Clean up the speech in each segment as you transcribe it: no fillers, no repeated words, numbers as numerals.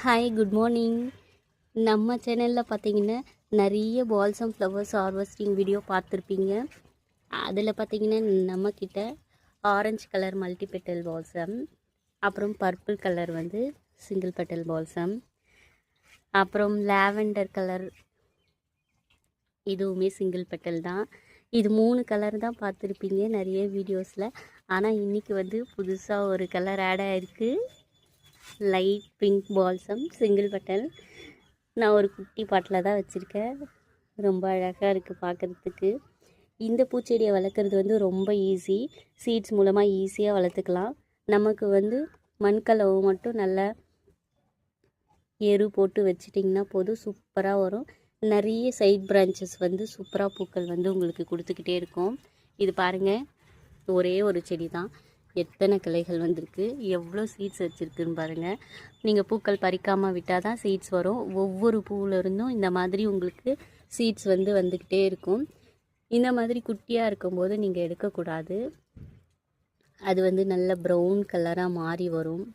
Hi, good morning. நம்ம சேனலில் பார்த்தீங்கன்னா நிறைய பால்சம் ஃப்ளவர்ஸ் ஹார்வெஸ்டிங் வீடியோ பார்த்துருப்பீங்க. அதில் பார்த்தீங்கன்னா நம்மக்கிட்ட orange colour multi petal balsam, அப்புறம் பர்பிள் கலர் வந்து சிங்கிள் பெட்டல் பால்சம், அப்புறம் லாவெண்டர் கலர் இதுவுமே சிங்கிள் பெட்டல் தான். இது 3 கலர் தான் பார்த்துருப்பீங்க நிறைய வீடியோஸில். ஆனால் இன்றைக்கி வந்து புதுசாக ஒரு கலர் ஆட் ஆகிருக்கு, light pink balsam single petal. நான் ஒரு குட்டி பாட்டில் தான் வச்சுருக்கேன். ரொம்ப அழகாக இருக்குது பார்க்குறதுக்கு. இந்த பூச்செடியை வளர்க்குறது வந்து ரொம்ப ஈஸி. சீட்ஸ் மூலமாக ஈஸியாக வளர்த்துக்கலாம். நமக்கு வந்து மண்கலவை மட்டும் நல்லா எரு போட்டு வச்சிட்டிங்கன்னா போதும், சூப்பராக வரும். நிறைய சைட் பிரான்ச்சஸ் வந்து சூப்பராக பூக்கள் வந்து உங்களுக்கு கொடுத்துக்கிட்டே இருக்கும். இது பாருங்கள், ஒரே ஒரு செடி தான், எத்தனை கிளைகள் வந்திருக்கு, எவ்வளோ சீட்ஸ் வச்சுருக்குன்னு பாருங்கள். நீங்கள் பூக்கள் பறிக்காமல் விட்டால் தான் சீட்ஸ் வரும். ஒவ்வொரு பூவிலருந்தும் இந்த மாதிரி உங்களுக்கு சீட்ஸ் வந்து வந்துக்கிட்டே இருக்கும். இந்த மாதிரி குட்டியாக இருக்கும்போது நீங்கள் எடுக்கக்கூடாது. அது வந்து நல்ல ப்ரௌன் கலராக மாறி வரும்.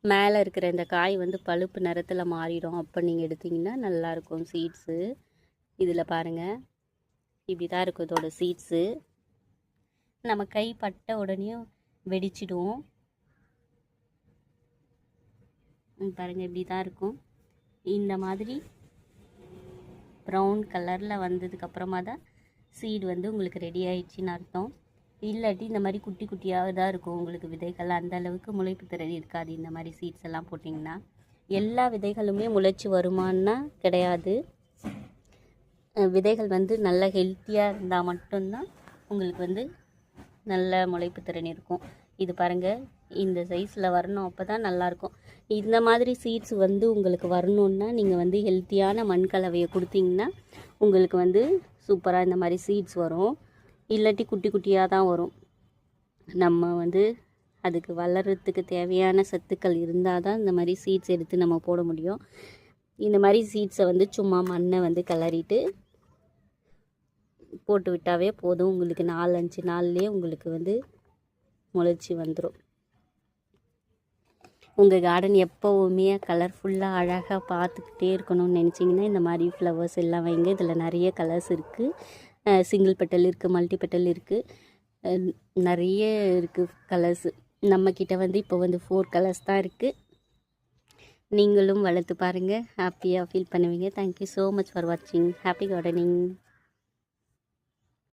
மேலே இருக்கிற இந்த காய் வந்து பழுப்பு நிறத்தில் மாறிடும். அப்போ நீங்கள் எடுத்திங்கன்னா நல்லாயிருக்கும் சீட்ஸு. இதில் பாருங்கள், இப்படி தான் இருக்கும் இதோட சீட்ஸு. நம்ம கை பட்ட உடனே வெடிச்சிடுவோம். பாருங்கள், இப்படி தான் இருக்கும். இந்த மாதிரி ப்ரௌன் கலரில் வந்ததுக்கப்புறமா தான் சீடு வந்து உங்களுக்கு ரெடி ஆயிடுச்சின்னு அர்த்தம். இல்லாட்டி இந்த மாதிரி குட்டி குட்டியாக தான் இருக்கும் உங்களுக்கு விதைகள். அந்த அளவுக்கு முளைப்பு திறன் இருக்காது. இந்த மாதிரி சீட்ஸ் எல்லாம் போட்டிங்கன்னா எல்லா விதைகளுமே முளைச்சி வருமானா கிடையாது. விதைகள் வந்து நல்ல ஹெல்த்தியாக இருந்தால் மட்டும்தான் உங்களுக்கு வந்து நல்ல முளைப்பு திறன் இருக்கும். இது பாருங்கள், இந்த சைஸில் வரணும், அப்போ தான் நல்லாயிருக்கும். இந்த மாதிரி சீட்ஸ் வந்து உங்களுக்கு வரணுன்னா நீங்கள் வந்து ஹெல்த்தியான மண்கலவையை கொடுத்தீங்கன்னா உங்களுக்கு வந்து சூப்பராக இந்த மாதிரி சீட்ஸ் வரும். இல்லாட்டி குட்டி குட்டியாக தான் வரும். நம்ம வந்து அதுக்கு வளர்கிறதுக்கு தேவையான சத்துக்கள் இருந்தால் தான் இந்த மாதிரி சீட்ஸ் எடுத்து நம்ம போட முடியும். இந்த மாதிரி சீட்ஸை வந்து சும்மா மண்ணை வந்து கிளறிட்டு போட்டு விட்டாவே போதும். உங்களுக்கு 4-5 நாள்லேயே உங்களுக்கு வந்து முளைச்சி வந்துடும். உங்கள் கார்டன் எப்போவுமே கலர்ஃபுல்லாக அழகாக பார்த்துக்கிட்டே இருக்கணும்னு நினச்சிங்கன்னா இந்த மாதிரி ஃப்ளவர்ஸ் எல்லாம் வைங்க. இதில் நிறைய கலர்ஸ் இருக்குது. சிங்கிள் பெட்டல் இருக்குது, மல்டி பெட்டல் இருக்குது, நிறைய இருக்குது கலர்ஸு. நம்மக்கிட்ட வந்து இப்போ வந்து 4 கலர்ஸ் தான் இருக்குது. நீங்களும் வளர்த்து பாருங்கள், ஹாப்பியாக ஃபீல் பண்ணுவீங்க. தேங்க்யூ ஸோ மச் ஃபார் வாட்சிங். Happy gardening.